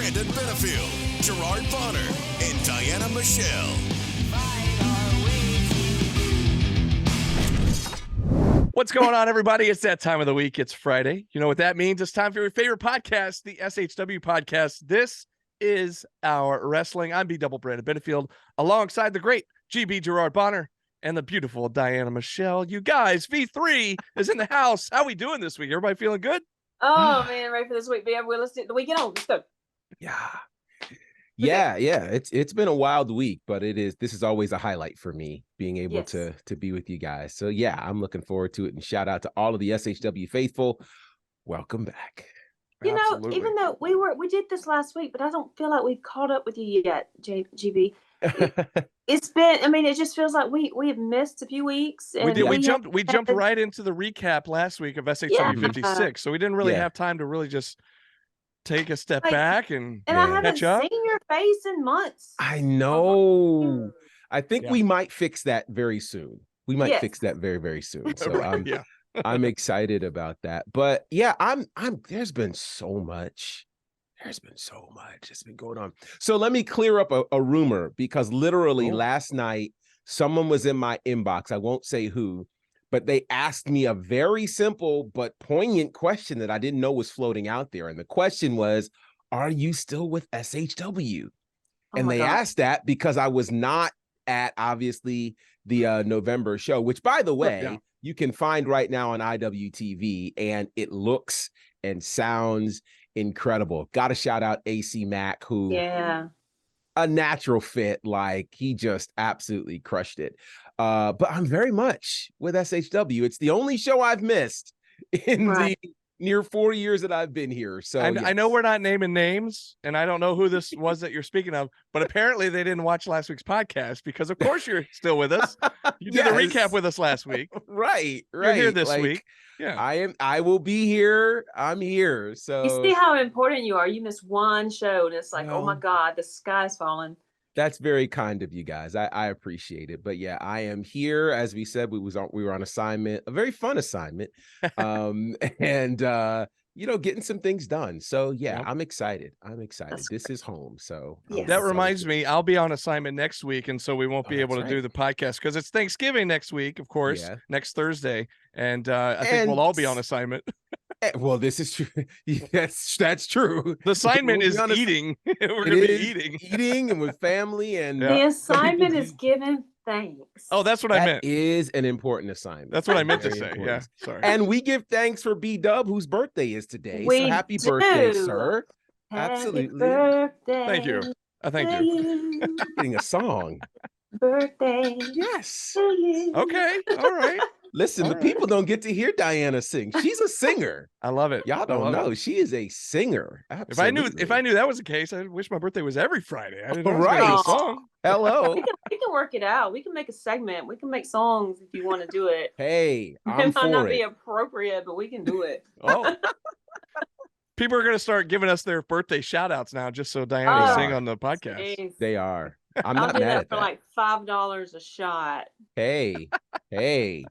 Brandon Benefield, Gerard Bonner, and Diana Michelle. What's going on, everybody? It's that time of the week. It's Friday. You know what that means. It's time for your favorite podcast, the SHW podcast. This is our wrestling. I'm B-Double Brandon Benefield, alongside the great GB Gerard Bonner and the beautiful Diana Michelle. You guys, V3 is in the house. How we doing this week? Everybody feeling good? Oh, man, ready for this week. Let's do the weekend on. Let's go. Yeah. It's been a wild week, but this is always a highlight for me, being able to be with you guys. So yeah, I'm looking forward to it. And shout out to all of the SHW faithful. Welcome back. You know, even though we did this last week, but I don't feel like we've caught up with you yet, GB. It's been, I mean, it just feels like we have missed a few weeks. And we jumped right into the recap last week of SHW 56. So we didn't really have time to really just take a step back and I haven't seen your face in months. I know. I think we might fix that very soon. We might fix that very, very soon. So I'm excited about that. But yeah, there's been so much. It's been going on. So let me clear up a rumor, because literally last night someone was in my inbox. I won't say who, but they asked me a very simple but poignant question that I didn't know was floating out there. And the question was, are you still with SHW? And they asked that because I was not at, obviously, the November show, which, by the way, you can find right now on IWTV, and it looks and sounds incredible. Got to shout out AC Mack, who a natural fit. Like, he just absolutely crushed it. But I'm very much with SHW. It's the only show I've missed in the near 4 years that I've been here. So I know we're not naming names, and I don't know who this was that you're speaking of, but apparently they didn't watch last week's podcast, because of course you're still with us. You did a recap with us last week. Right. You're here this week. Yeah. I will be here. I'm here. So you see how important you are. You miss one show and it's like, oh my God, the sky's falling. That's very kind of you guys. I appreciate it. But yeah, I am here. As we said, we were on assignment, a very fun assignment. And getting some things done. So yeah, I'm excited. This is home. So that reminds me, I'll be on assignment next week, and so we won't be able to do the podcast because it's Thanksgiving next week, of course, next Thursday. And I think we'll all be on assignment. Well, this is true. That's true. The assignment is eating. We're going to be eating and with family. And the assignment is giving thanks. Oh, that's what I meant. That is an important assignment. That's what I meant to say. Yeah, sorry. And we give thanks for B-Dub, whose birthday is today. So happy birthday, sir. Absolutely. Birthday. Thank you. Thank you. Getting a song. Birthday. Yes. Okay. All right. Listen, the people don't get to hear Diana sing. She's a singer. I love it. Y'all don't know. She is a singer. Absolutely. If I knew that was the case, I wish my birthday was every Friday. I didn't know a song. Hello. We can work it out. We can make a segment. We can make songs if you want to do it. Hey, it might not be appropriate, but we can do it. Oh. People are going to start giving us their birthday shout outs now, just so Diana can sing on the podcast. Geez. They are. I'm I'll not do mad that at for that. like $5 a shot. Hey.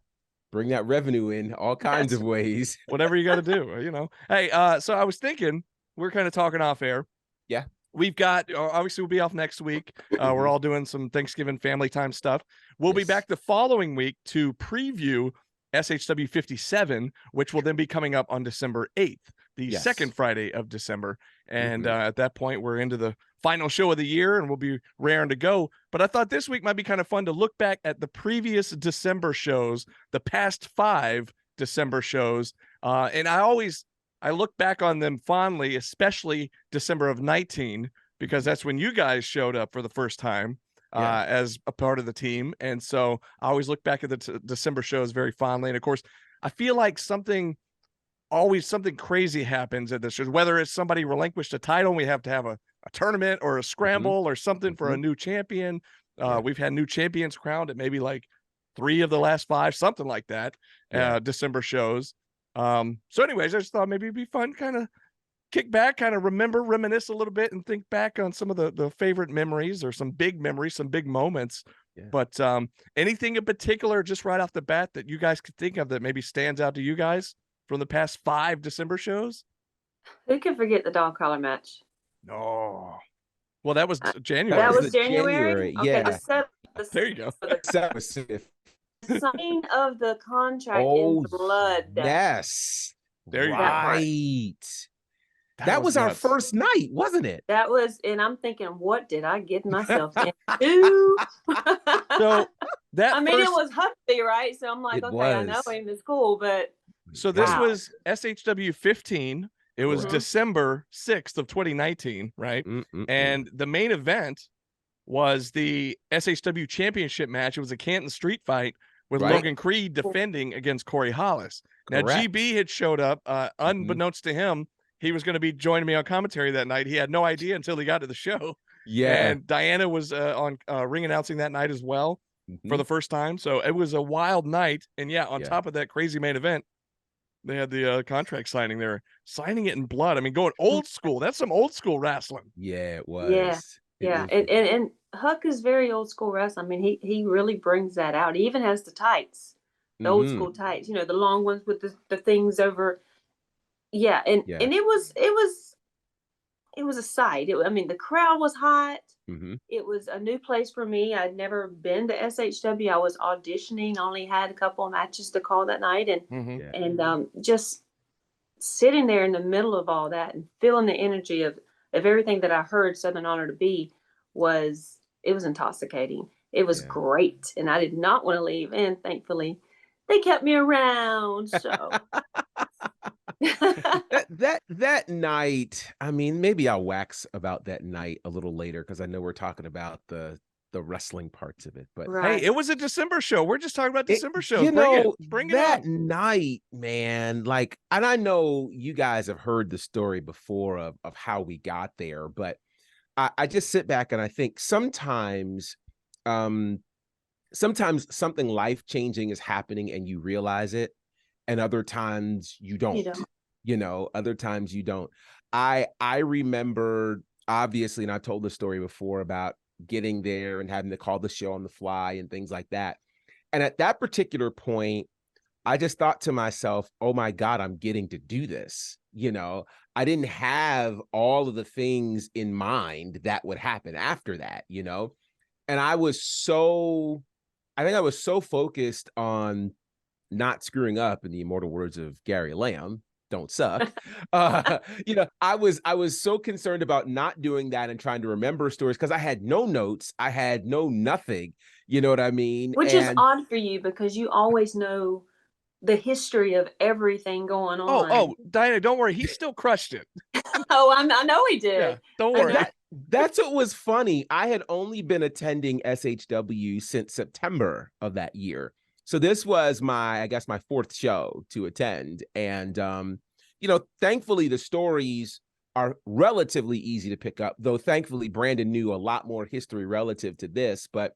Bring that revenue in all kinds of ways. Whatever you got to do, Hey, so I was thinking, we're kind of talking off air. Yeah. We've got, obviously we'll be off next week. We're all doing some Thanksgiving family time stuff. We'll be back the following week to preview SHW 57, which will then be coming up on December 8th, the second Friday of December. And at that point, we're into the final show of the year, and we'll be raring to go. But I thought this week might be kind of fun to look back at the previous December shows, the past 5 December shows. And I look back on them fondly, especially December of 19, because that's when you guys showed up for the first time as a part of the team. And so I always look back at the December shows very fondly. And of course, I feel like something crazy happens at this show, whether it's somebody relinquished a title, we have to have a tournament or a scramble or something for a new champion. We've had new champions crowned at maybe like 3 of the last 5, something like that, December shows. So anyways, I just thought maybe it'd be fun, kind of kick back, kind of reminisce a little bit and think back on some of the favorite memories, or some big memories, some big moments. But anything in particular, just right off the bat, that you guys could think of that maybe stands out to you guys from the past 5 December shows? Who can forget the dog collar match? No. Well, that was January. That was the January. Okay, yeah. There you go. The signing of the contract in Oh, blood. yes. There you go. Right. That was our nuts. first night, wasn't it? That was, and I'm thinking, what did I get myself into? So that I mean, it was Huxley, right? So I'm like, It okay, I know was. him, it's cool, but So this Wow. was SHW 15. It was Correct. December 6th of 2019, right? And the main event was the SHW championship match. It was a Canton street fight with Right. Logan Creed defending against Corey Hollis. Now, Correct. GB had showed up, unbeknownst to him. He was going to be joining me on commentary that night. He had no idea until he got to the show. Yeah. And Diana was on ring announcing that night as well for the first time. So it was a wild night. And yeah, on top of that crazy main event, they had the contract signing there, signing it in blood. I mean, going old school. That's some old school wrestling. Yeah, it was. Yeah. And Huck is very old school wrestling. I mean, he really brings that out. He even has the tights, the old school tights, the long ones with the things over. Yeah. And it was a sight. I mean, the crowd was hot. It was a new place for me. I'd never been to SHW. I was auditioning, only had a couple of matches to call that night, and just sitting there in the middle of all that and feeling the energy of everything that I heard Southern Honor to be was intoxicating. It was great, and I did not want to leave. And thankfully, they kept me around. So. that night, I mean, maybe I'll wax about that night a little later because I know we're talking about the wrestling parts of it. But hey, it was a December show. We're just talking about December shows. Bring it that on. night, man. Like, and I know you guys have heard the story before of how we got there, but I just sit back and I think sometimes something life-changing is happening and you realize it, and other times you don't. Other times you don't. I remember, obviously, and I told the story before about getting there and having to call the show on the fly and things like that. And at that particular point, I just thought to myself, oh my God, I'm getting to do this. I didn't have all of the things in mind that would happen after that, and I think I was so focused on not screwing up, in the immortal words of Gary Lamb, don't suck. I was so concerned about not doing that and trying to remember stories because I had no notes. I had nothing. You know what I mean? Which is odd for you because you always know the history of everything going on. Oh, Diana, don't worry. He still crushed it. I know he did. Yeah, don't worry. That's what was funny. I had only been attending SHW since September of that year. So this was my fourth show to attend. And, thankfully the stories are relatively easy to pick up, though thankfully Brandon knew a lot more history relative to this. But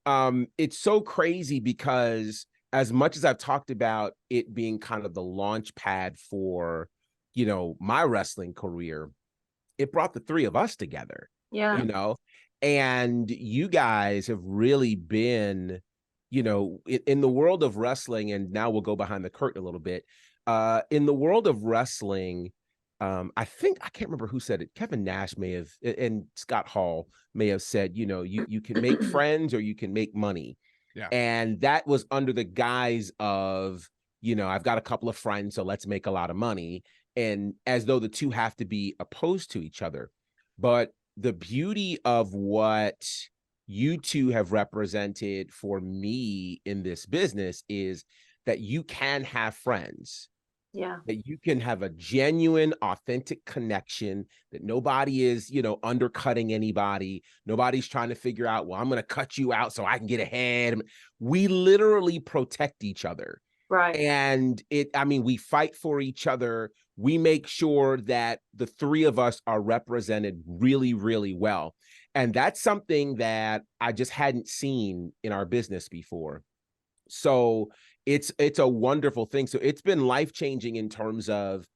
it's so crazy because as much as I've talked about it being kind of the launch pad for, my wrestling career, it brought the three of us together. Yeah. And you guys have really been, in the world of wrestling, and now we'll go behind the curtain a little bit. In the world of wrestling, I think, I can't remember who said it. Kevin Nash may have, and Scott Hall may have said, you can make friends or you can make money. Yeah. And that was under the guise of, I've got a couple of friends, so let's make a lot of money. And as though the two have to be opposed to each other. But the beauty of what you two have represented for me in this business is that you can have friends. Yeah. That you can have a genuine, authentic connection, that nobody is, undercutting anybody. Nobody's trying to figure out, well, I'm going to cut you out so I can get ahead. We literally protect each other. Right. And we fight for each other. We make sure that the three of us are represented really, really well. And that's something that I just hadn't seen in our business before. So it's a wonderful thing. So it's been life-changing in terms of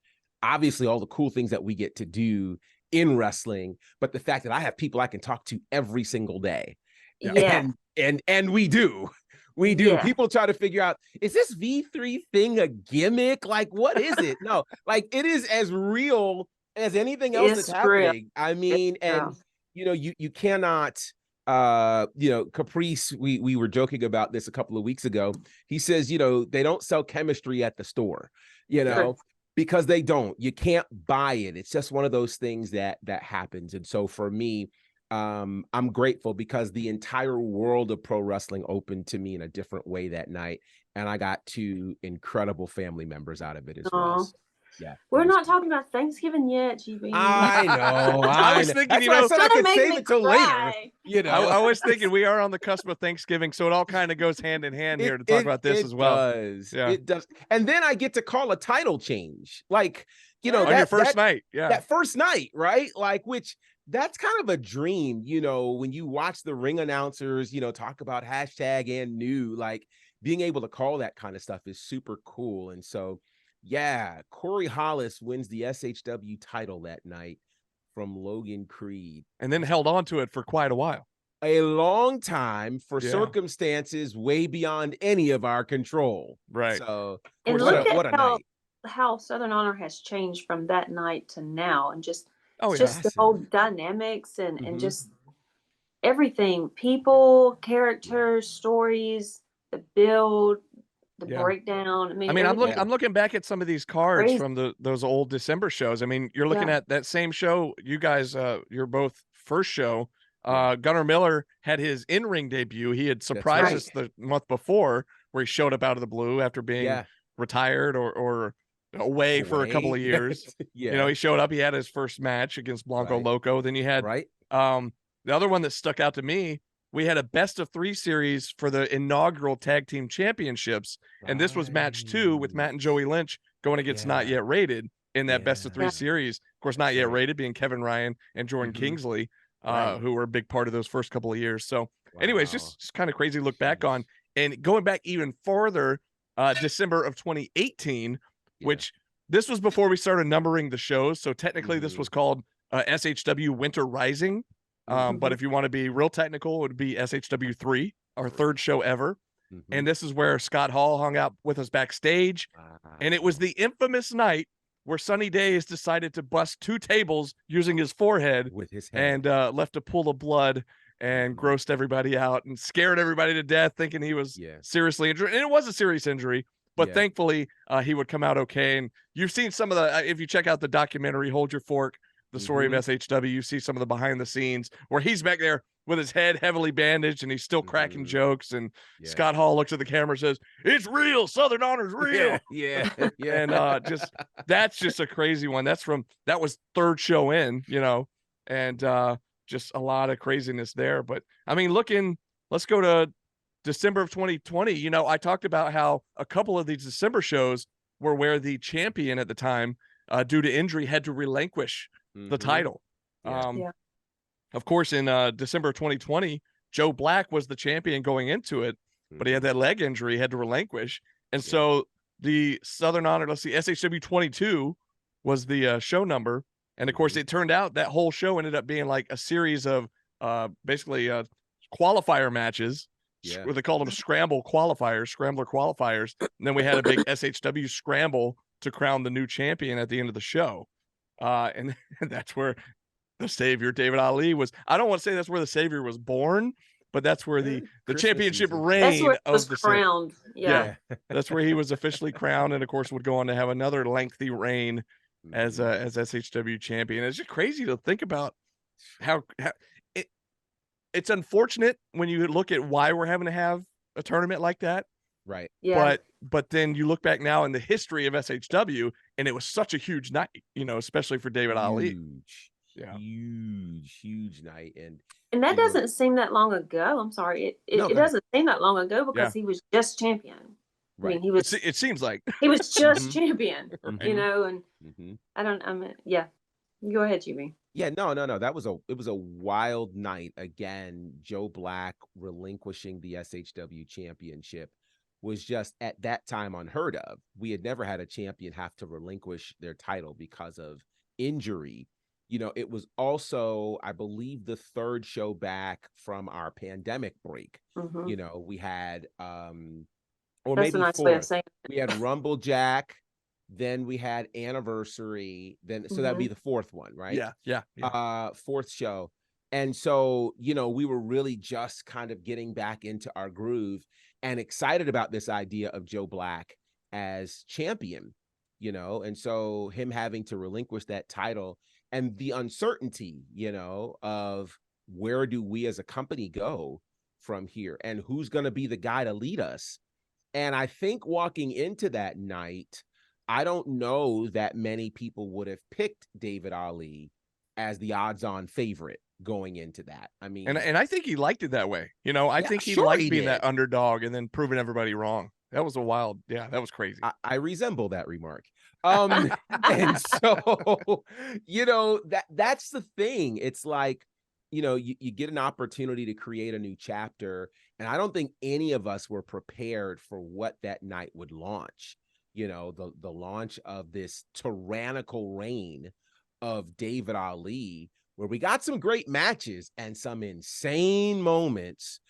obviously all the cool things that we get to do in wrestling, but the fact that I have people I can talk to every single day. Yeah. And we do. We do. Yeah. People try to figure out, is this V3 thing a gimmick? Like, what is it? No, like it is as real as anything else that's happening. I mean, and you cannot Caprice, we were joking about this a couple of weeks ago. He says, they don't sell chemistry at the store, because they don't. You can't buy it. It's just one of those things that happens. And so for me, I'm grateful because the entire world of pro wrestling opened to me in a different way that night. And I got 2 incredible family members out of it as well. So, yeah. We're not talking about Thanksgiving yet, GB. I know. I was thinking, that's why I said I could save it till later. I was thinking we are on the cusp of Thanksgiving, so it all kind of goes hand in hand here to talk about this as well. It does. And then I get to call a title change. Like, on your first night. Yeah. That first night, right? Like, which that's kind of a dream, when you watch the ring announcers, talk about hashtag and new, like being able to call that kind of stuff is super cool. And so, yeah, Corey Hollis wins the SHW title that night from Logan Creed. And then held on to it for quite a while. A long time for circumstances way beyond any of our control. Right. So, and what a night. How Southern Honor has changed from that night to now, and just the whole dynamics and just everything, people, characters, stories, the build, the breakdown. I mean, I'm looking back at some of these cards from those old December shows. I mean, you're looking at that same show. You guys, you're both first show. Gunnar Miller had his in-ring debut. He had surprised us the month before, where he showed up out of the blue after being retired or away for a couple of years. He showed up. He had his first match against Blanco Loco. Then you had the other one that stuck out to me. We had a best of 3 series for the inaugural tag team championships. And this was match 2 with Matt and Joey Lynch going against Not Yet Rated in that best of 3 series. Of course, Not Yet Rated being Kevin Ryan and Jordan Kingsley, who were a big part of those first couple of years. So anyways, just kind of crazy to look back on. And going back even farther, December of 2018, which this was before we started numbering the shows. So technically this was called SHW Winter Rising. But if you want to be real technical, it would be SHW 3, our 3rd show ever. And this is where Scott Hall hung out with us backstage. And it was the infamous night where Sunny Days decided to bust 2 tables using his forehead with his head. And left a pool of blood and grossed everybody out and scared everybody to death, thinking he was seriously injured. And it was a serious injury, but thankfully he would come out okay. And you've seen some of the, if you check out the documentary, Hold Your Fork, the story of SHW, you see some of the behind the scenes where he's back there with his head heavily bandaged and he's still cracking jokes. And Scott Hall looks at the camera and says, "It's real. Southern Honor's real." And that's just a crazy one. That was 3rd show in, and just a lot of craziness there. But I mean, let's go to December of 2020. I talked about how a couple of these December shows were where the champion at the time, due to injury, had to relinquish the title. Of course, in December of 2020, Joe Black was the champion going into it, but he had that leg injury, had to relinquish. And so the Southern Honor, SHW 22 was the show number. And of course, it turned out that whole show ended up being like a series of basically qualifier matches. Where they called them scrambler qualifiers. And then we had a big SHW scramble to crown the new champion at the end of the show. And that's where the savior, David Ali, was. I don't want to say that's where the savior was born, but that's where the championship reign was crowned. That's where he was officially crowned. And of course would go on to have another lengthy reign as SHW champion. It's just crazy to think about how it's unfortunate when you look at why we're having to have a tournament like that. Right. Yeah. But then you look back now in the history of SHW, and it was such a huge night, especially for David Ali. Huge night. And that doesn't seem that long ago. I'm sorry. It doesn't seem that long ago because he was just champion. Right. I mean, he was. It seems like he was just champion. And I don't. I mean, go ahead, GB. Yeah, no. It was a wild night. Again, Joe Black relinquishing the SHW championship was just at that time unheard of. We had never had a champion have to relinquish their title because of injury. It was also, I believe, the 3rd show back from our pandemic break. We had or That's maybe a nice 4th. way of saying it. We had Rumble Jack, Then we had Anniversary. Then so that'd be the fourth one, right? Yeah. Fourth show. And so, you know, we were really just kind of getting back into our groove and excited about this idea of Joe Black as champion, you know, and so him having to relinquish that title and the uncertainty, you know, of where do we as a company go from here and who's going to be the guy to lead us. And I think walking into that night, I don't know that many people would have picked David Ali as the odds-on favorite going into that. I mean, and I think he liked it that way. You know, I think he liked being that underdog and then proving everybody wrong. That was a wild, that was crazy. I resemble that remark. And so, you know, that's the thing. It's like, you know, you get an opportunity to create a new chapter. And I don't think any of us were prepared for what that night would launch. You know, the launch of this tyrannical reign of David Ali, where we got some great matches and some insane moments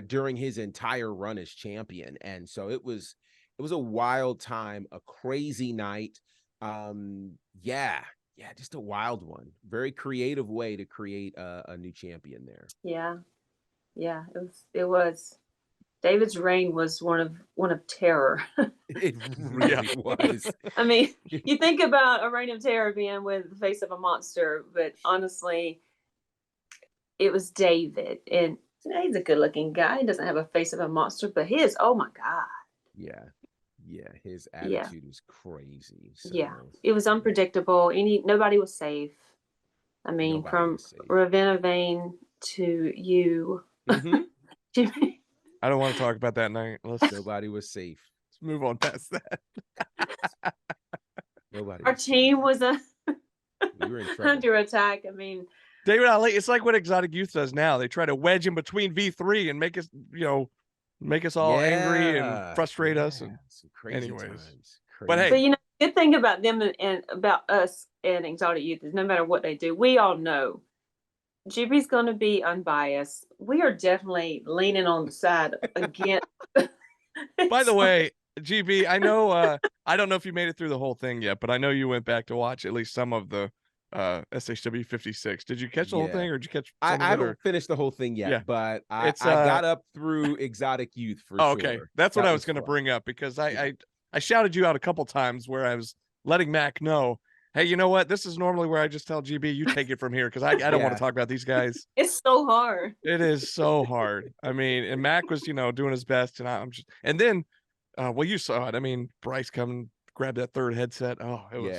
during his entire run as champion. And so it was a wild time, a crazy night. Yeah, just a wild one. Very creative way to create a new champion there. Yeah, it was. David's reign was one of terror. It really was. I mean, you think about a reign of terror being with the face of a monster, but honestly, it was David, and he's a good-looking guy. He doesn't have a face of a monster, but oh my God. Yeah, his attitude was crazy. So, it was unpredictable. Nobody was safe. I mean, from Ravenna Vane to you, Jimmy. I don't want to talk about that night. Nobody was safe. Let's move on past that. Our team was we were in trouble. Under attack. I mean, David Ali, it's like what Exotic Youth does now. They try to wedge in between V3 and make us all angry and frustrate us. And some crazy times. But hey, you know, the good thing about them and about us and Exotic Youth is no matter what they do, we all know GB's going to be unbiased. We are definitely leaning on the side against. By the way, GB, I know, I don't know if you made it through the whole thing yet, but I know you went back to watch at least some of the SHW 56. Did you catch the whole thing, or did you catch some I haven't finished the whole thing yet, but I got up through Exotic Youth for sure. Okay, that's what I was going to bring up, because I shouted you out a couple times where I was letting Mac know, hey, you know what? This is normally where I just tell GB, you take it from here, because I don't want to talk about these guys. It's so hard. It is so hard. I mean, and Mac was, doing his best, and I'm just, and then, well, you saw it. I mean, Bryce come grab that third headset. Oh, it was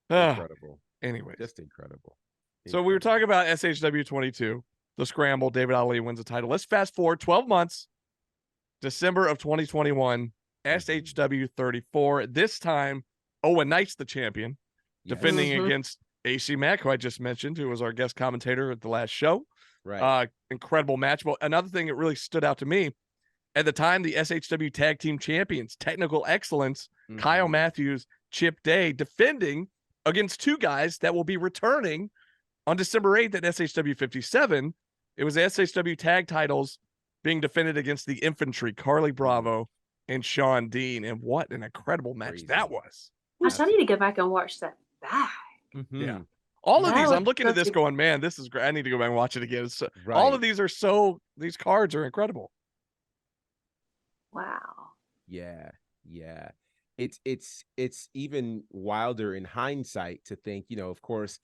incredible. Anyway, just incredible. So we were talking about SHW 22, the scramble. David Ali wins the title. Let's fast forward 12 months, December of 2021, SHW 34. This time, Owen Knight's the champion, defending against AC Mack, who I just mentioned, who was our guest commentator at the last show. Right. Incredible match. But another thing that really stood out to me, at the time, the SHW Tag Team Champions, Technical Excellence, Kyle Matthews, Chip Day, defending against two guys that will be returning on December 8th at SHW 57. It was the SHW tag titles being defended against the Infantry, Carly Bravo and Sean Dean. And what an incredible match that was. Gosh, I need to go back and watch that back. Yeah. All of these, I'm looking at this going, man, this is great. I need to go back and watch it again. So, all of these are these cards are incredible. Wow. Yeah. It's even wilder in hindsight to think, of course,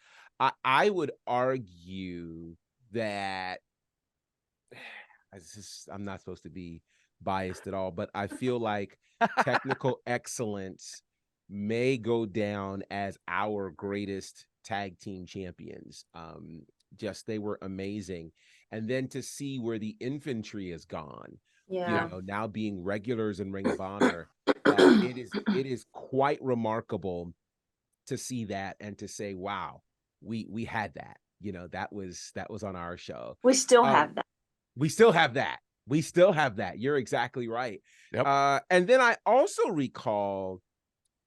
I would argue that I'm not supposed to be biased at all, but I feel like Technical Excellence may go down as our greatest tag team champions. Just they were amazing. And then to see where the Infantry is gone, now being regulars in Ring of Honor, it is quite remarkable to see that and to say, wow, we had that. That was on our show. We still have that. We still have that. We still have that. You're exactly right. Yep. And then I also recall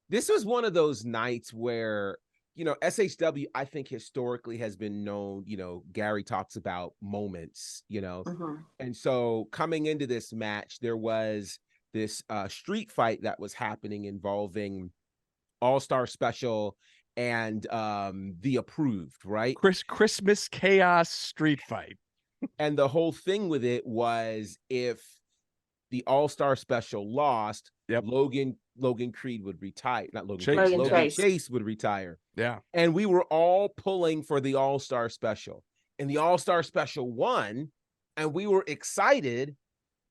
this was one of those nights where, SHW, I think historically has been known, Gary talks about moments, and so coming into this match, there was this street fight that was happening involving All-Star Special and the Approved, right? Christmas Chaos Street Fight. And the whole thing with it was if the All-Star Special lost, Logan Creed would retire. Not Logan Chase. Logan Chase would retire. Yeah. And we were all pulling for the All-Star Special. And the All-Star Special won, and we were excited.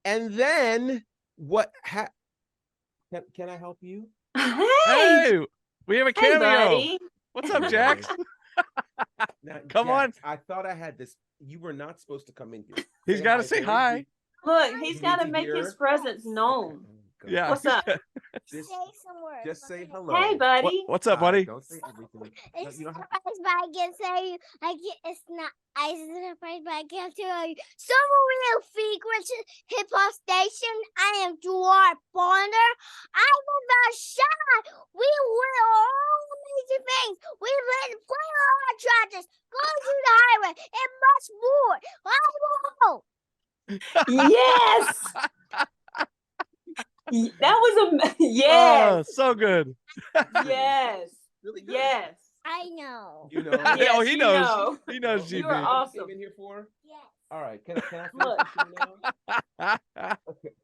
And then what can I help you? Hey, we have a cameo. Buddy. What's up, Jax? Come on. I thought I had this. You were not supposed to come in here. He's got to say hi. Look, he's got to make his presence known. Okay. Yeah. What's up? Just, Say some words. just say hello. Hey, buddy. What's up, buddy? Don't say everything. It's You don't have- surprised, but I can say it's not. I surprised, but I can't tell you some real secrets. Hip hop station. I am Gerard Bonner. I was not shy. We will all amazing things. We let play on our tractors, go to the highway, and much more. I will. Yes. That was a yes. Oh, so good. Yes. Really good. Yes. I know. You know. Yes, Oh, he you knows. know. He knows, You GB. are awesome. Came in here for? Yes. All right. Can I finish Look. this show now?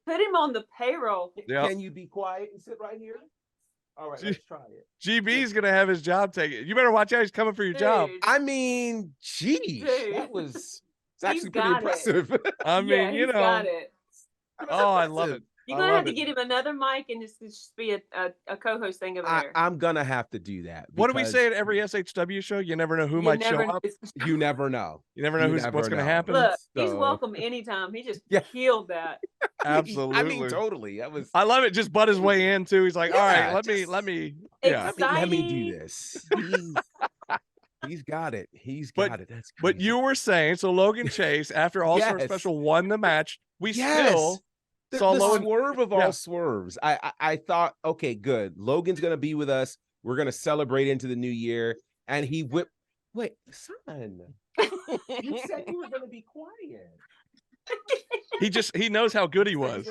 Put him on the payroll. Yep. Can you be quiet and sit right here? All right, let's try it. GB's gonna have his job taken. You better watch out. He's coming for your job. Dude. I mean, geez, Dude. that was it's He's actually pretty got it. impressive. I mean, Yeah, you he's know. got it. Oh, I love it. You're I gonna have love to it. get him another mic and just be a co-host thing over there. I'm gonna have to do that. What do we because say at every SHW show? You never know who You might show never up. know. You never know. You never know You what's never going to know. happen. Look, he's So- welcome anytime. He just Yeah. killed that. Absolutely. I mean, totally. That was. I love it. Just butt his way in too. He's like, all right, Yeah, let me. Yeah. Let me do Exciting. this. He's got it. He's But- got it. That's But crazy. you were saying, so Logan Chase, after All Star Yes. Special won the match, we Yes. still the saw Logan. swerve of Yeah. all swerves. I thought, okay, good. Logan's gonna be with us. We're gonna celebrate into the new year, and he whipped. Wait, son, you said you were gonna be quiet. He knows how good he was.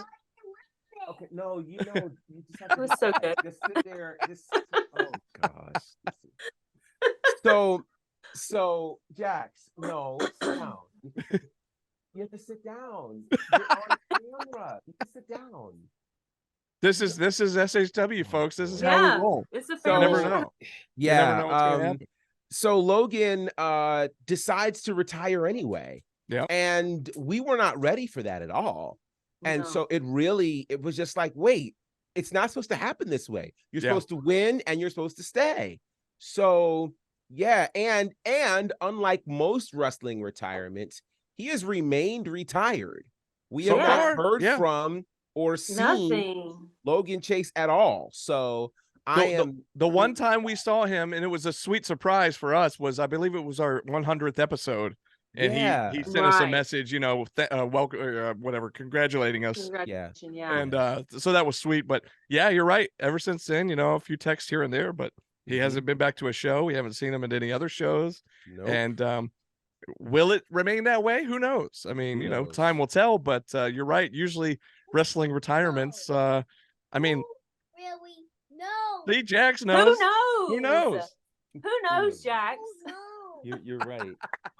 Okay, no, you know, you just have to It was be so quiet. good. Just sit there. Oh gosh. So Jax, no, sit down. You have to sit down. You're on camera. You can sit down. This is SHW, folks. This is how Yeah. we roll. It's a You family never show. know. Yeah. You never know what's gonna happen. So Logan decides to retire anyway. Yep. And we were not ready for that at all. And No. so it was just like, wait, it's not supposed to happen this way. You're Yeah. supposed to win and you're supposed to stay. So yeah, and unlike most wrestling retirements, he has remained retired. We So have far, not heard yeah. from or seen Nothing. Logan Chase at all. So The one time we saw him, and it was a sweet surprise for us, was I believe it was our 100th episode, and Yeah. he sent us a Right. message, welcome, whatever, congratulating us, Congratulations. Yeah. and so that was sweet. But yeah, you're right. Ever since then, a few texts here and there, but he hasn't been back to a show. We haven't seen him at any other shows, Nope. and will it remain that way? Who knows? I mean, Who knows? time will tell. But you're right. Usually, wrestling retirements. I mean, Really? No. Lee Jax Who knows. knows? Who knows? Who knows, Jax? Oh, You're right.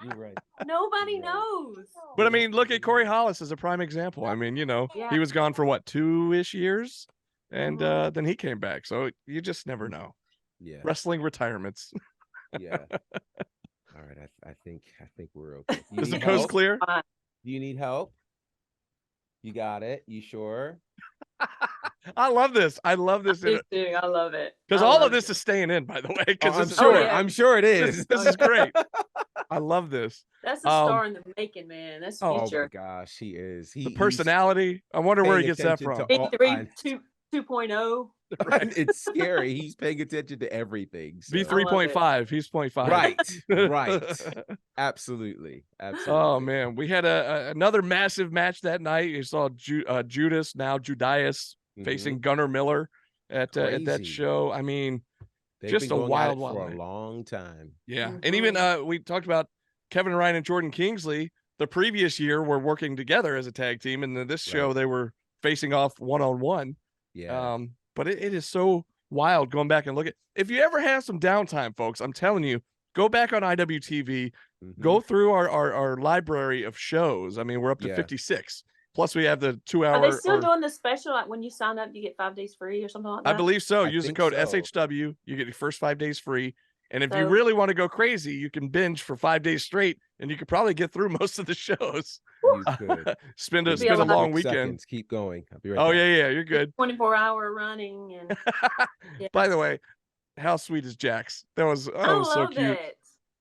You're right. Nobody Right. knows. But I mean, look at Corey Hollis as a prime example. I mean, Yeah. he was gone for what, 2-ish years, and Mhm. then he came back. So you just never know. Yeah. Wrestling retirements. Yeah. All right. I think we're okay. You Is the need coast help? clear? Do you need help? You got it. You sure? I love this. I love this Me too. I love it. because I all love of this it. is staying in, by the way. Oh, Because I'm this, sure. yeah. I'm sure it is. this is great. I love this. That's a star in the making, man. That's Oh, Oh my future. gosh, he is. The personality. I wonder where he paying gets that attention from. to all- B3 2.0. It's scary. He's paying attention to everything. so- V3.5. He's 0.5. Right. Right. Absolutely. Absolutely. Oh man, we had another massive match that night. You saw Judas, now Judas, Mhm. facing Gunnar Miller at that Crazy. show. I mean, They've just been a going at wild, it wild for night. a long time. yeah. And even we talked about Kevin Ryan and Jordan Kingsley. The previous year were working together as a tag team, and then this show Right. they were facing off one-on-one. Yeah. But it is so wild going back and look at. If you ever have some downtime, folks, I'm telling you, go back on IWTV, go through our library of shows. I mean, we're up to 56. Plus, we have the 2 hour. Are they still doing the special? Like when you sign up, you get 5 days free or something like that? I believe so. Use the code so. SHW. You get your first 5 days free. And if you really want to go crazy, you can binge for 5 days straight, and you could probably get through most of the shows. You could spend a long weekend. Seconds. Keep going. I'll be right back. Yeah, you're good. 24-hour running. And By the way, how sweet is Jax? That was so cute.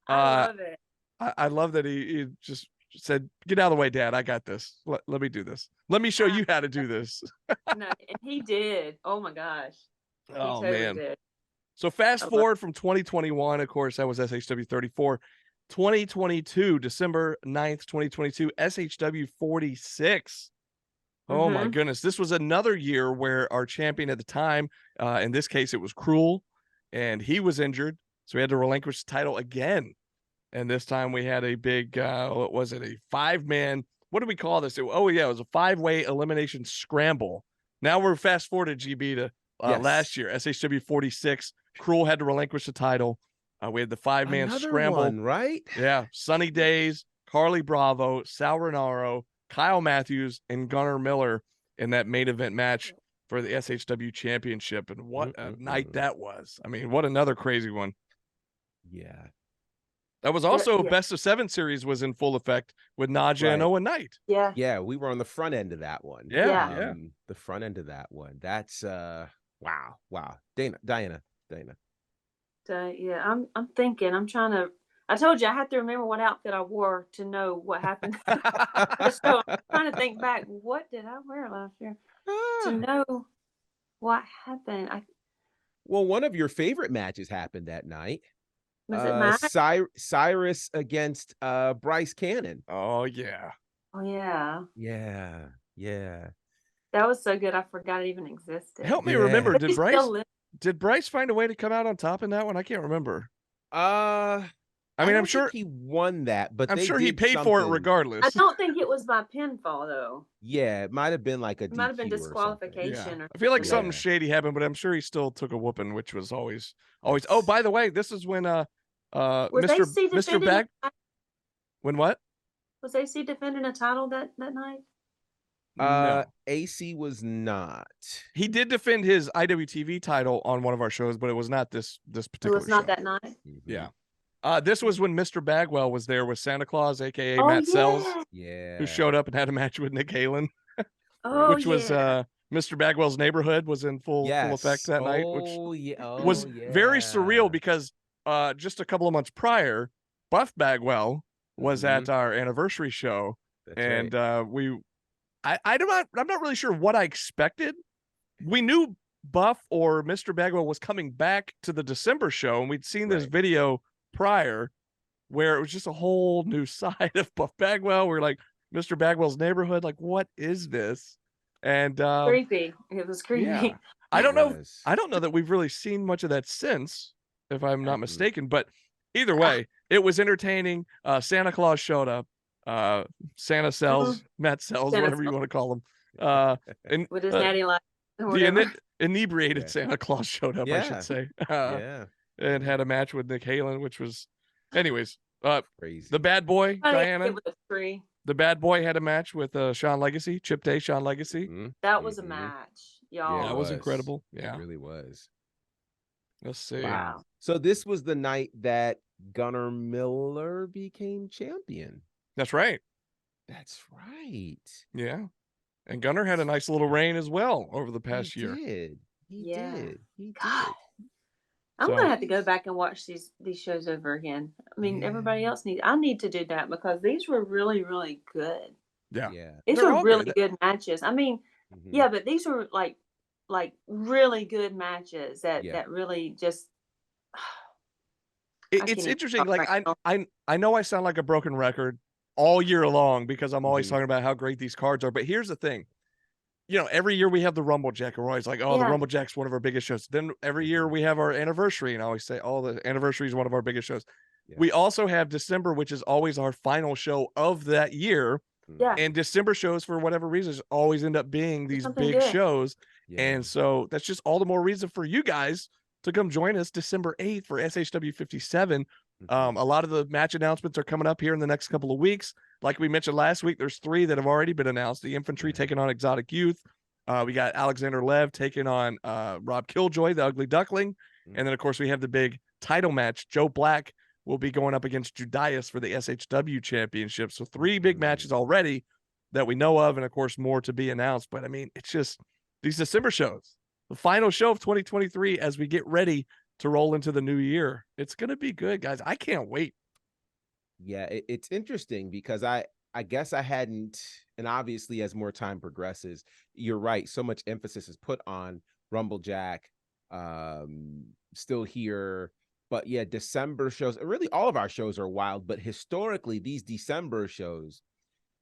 I love it. I love that he just said, "Get out of the way, Dad. I got this. Let me do this. Let me show you how to do this." No, and he did. Oh my gosh. Oh totally man. Did. So fast forward from 2021, of course, that was SHW 34. 2022, December 9th, 2022, SHW 46. Oh my goodness. This was another year where our champion at the time, in this case, it was Cruel, and he was injured. So we had to relinquish the title again. And this time we had a big, what was it? A 5-man, what do we call this? It was a 5-way elimination scramble. Now we're fast forwarded, GB, to last year, SHW 46. Cruel had to relinquish the title. We had the 5-man scramble. One, right? Yeah. Sunny Days, Carly Bravo, Sal Renaro, Kyle Matthews, and Gunnar Miller in that main event match for the SHW championship. And what a night that was. I mean, what another crazy one. Yeah. That was also Best of 7 series was in full effect with Naja and Owen Knight. Yeah. Yeah, we were on the front end of that one. Yeah. The front end of that one. That's wow. Diana. Yeah, I'm thinking. I'm trying to. I told you I had to remember what outfit I wore to know what happened. So I'm trying to think back. What did I wear last year to know what happened? Well, one of your favorite matches happened that night. Was it mine? Cyrus against Bryce Cannon. Oh yeah. Oh yeah. Yeah. That was so good. I forgot it even existed. Help me remember. Did Bryce find a way to come out on top in that one? I can't remember. I mean, I'm sure he won that, but I'm sure he paid for it regardless. I don't think it was by pinfall though. Yeah, it might have been like a might have been disqualification. I feel like something shady happened, but I'm sure he still took a whooping, which was always. Oh, by the way, this is when Mr. Bag. When what? Was AC defending a title that night? No. AC was not. He did defend his IWTV title on one of our shows, but it was not this particular. It was not show. that night. Yeah. This was when Mr. Bagwell was there with Santa Claus, aka Matt Sells, who showed up and had a match with Nick Halen, which was Mr. Bagwell's Neighborhood was in full effect that night, which was very surreal because just a couple of months prior, Buff Bagwell was at our anniversary show, and I'm not really sure what I expected. We knew Buff or Mr. Bagwell was coming back to the December show, and we'd seen this video prior where it was just a whole new side of Buff Bagwell. We're like, Mr. Bagwell's Neighborhood, like, what is this? And creepy. It was creepy. Yeah. I don't know that we've really seen much of that since, if I'm not mistaken, but either way, it was entertaining. Santa Claus showed up. Santa Sells, Matt Sells, whatever you want to call him. And with his natty light. The inebriated Santa Claus showed up, I should say. And had a match with Nick Halen, which was, anyways, crazy. The Bad Boy, Diana. The Bad Boy had a match with Sean Legacy, Chip Day, Sean Legacy. That was a match, y'all. Yeah, that was incredible. Yeah, it really was. Let's see. Wow. So this was the night that Gunnar Miller became champion. That's right. That's right. Yeah. And Gunnar had a nice little reign as well over the past year. He did. God. I'm gonna have to go back and watch these shows over again. I mean, everybody else I need to do that because these were really, really good. Yeah. These were really good matches. I mean, but these were like really good matches that really just it's interesting. Like I know I sound like a broken record all year long because I'm always talking about how great these cards are. But here's the thing. You know, every year we have the Rumble Jack. We're always like, the Rumble Jack's one of our biggest shows. Then every year we have our anniversary, and I always say, the anniversary is one of our biggest shows. Yeah. We also have December, which is always our final show of that year. Yeah. And December shows, for whatever reason, always end up being these big shows. And so that's just all the more reason for you guys to come join us December 8th for SHW 57. A lot of the match announcements are coming up here in the next couple of weeks. Like we mentioned last week, there's 3 that have already been announced. The Infantry taking on Exotic Youth. We got Alexander Lev taking on Rob Killjoy, the Ugly Duckling. And then, of course, we have the big title match. Joe Black will be going up against Judias for the SHW championship. So 3 big matches already that we know of. And, of course, more to be announced. But, I mean, it's just these December shows, the final show of 2023 as we get ready to roll into the new year. It's going to be good, guys. I can't wait. Yeah, it's interesting because I guess I hadn't, and obviously as more time progresses, you're right. So much emphasis is put on Rumblejack, still here. But yeah, December shows, really all of our shows are wild, but historically these December shows,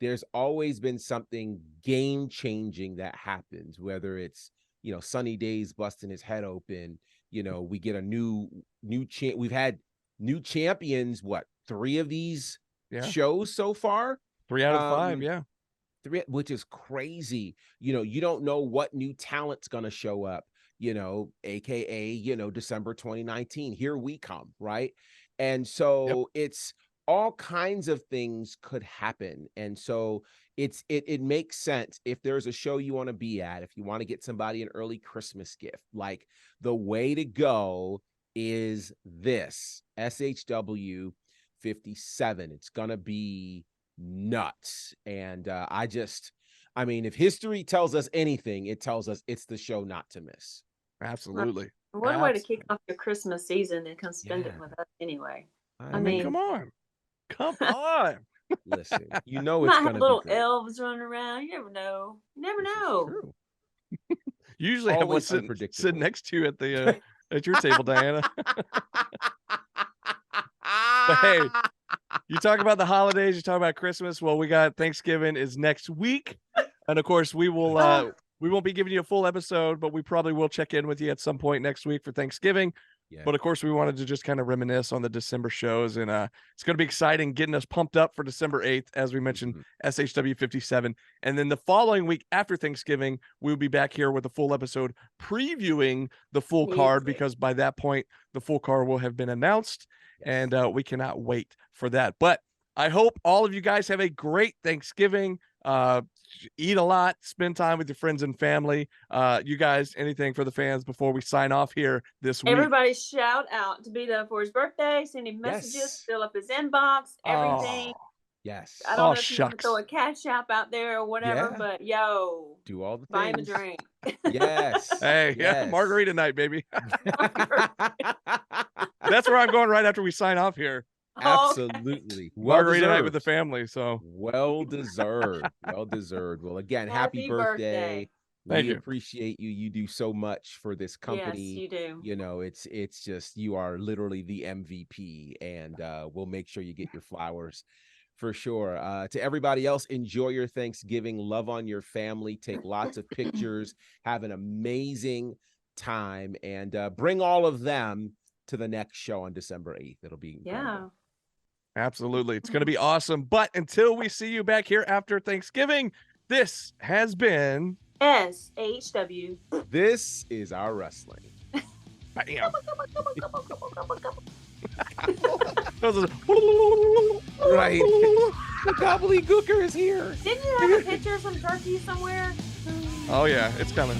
there's always been something game changing that happens, whether it's, Sunny Days busting his head open, we get a new we've had new champions, 3 of these shows so far? 3 out of 5, yeah. 3, which is crazy. You don't know what new talent's gonna show up, aka, December 2019. Here we come, right? And so it's all kinds of things could happen. And so it makes sense if there's a show you want to be at, if you want to get somebody an early Christmas gift, like the way to go is this SHW 57. It's gonna be nuts. And I mean, if history tells us anything, it tells us it's the show not to miss. Absolutely. What a way to kick off your Christmas season and come spend it with us anyway. I mean, come on. Listen, it's gonna have little be great. elves running around. You never know. True. Usually I was sitting next to you at the at your table, Diana. But hey, you talk about the holidays, you talk about Christmas. Well, we got Thanksgiving is next week. And of course, we will we won't be giving you a full episode, but we probably will check in with you at some point next week for Thanksgiving. But of course, we wanted to just kind of reminisce on the December shows, and it's going to be exciting getting us pumped up for December 8th, as we mentioned, SHW 57. And then the following week after Thanksgiving, we'll be back here with a full episode previewing the full card, because by that point, the full card will have been announced, and we cannot wait for that. But I hope all of you guys have a great Thanksgiving. Eat a lot, spend time with your friends and family. You guys, anything for the fans before we sign off here this week? Everybody shout out to B-Dub for his birthday, send him messages, fill up his inbox, everything. Yes. I don't know if you want to throw a cash app out there or whatever, but do all the things. Buy him a drink. Yes. Hey, margarita night, baby. That's where I'm going right after we sign off here. Absolutely. Margarita night with the family. So well deserved. Well, again, happy birthday. Thank you. Appreciate you. You do so much for this company. Yes, you do. It's just, you are literally the MVP, and we'll make sure you get your flowers for sure. To everybody else, enjoy your Thanksgiving. Love on your family. Take lots of pictures. Have an amazing time, and bring all of them to the next show on December 8th. It'll be incredible. Absolutely. It's going to be awesome. But until we see you back here after Thanksgiving, this has been SHW. This is our wrestling. Bam. Right. The gobbledygooker is here. Didn't you have a picture of some turkey somewhere? Oh, yeah. It's coming.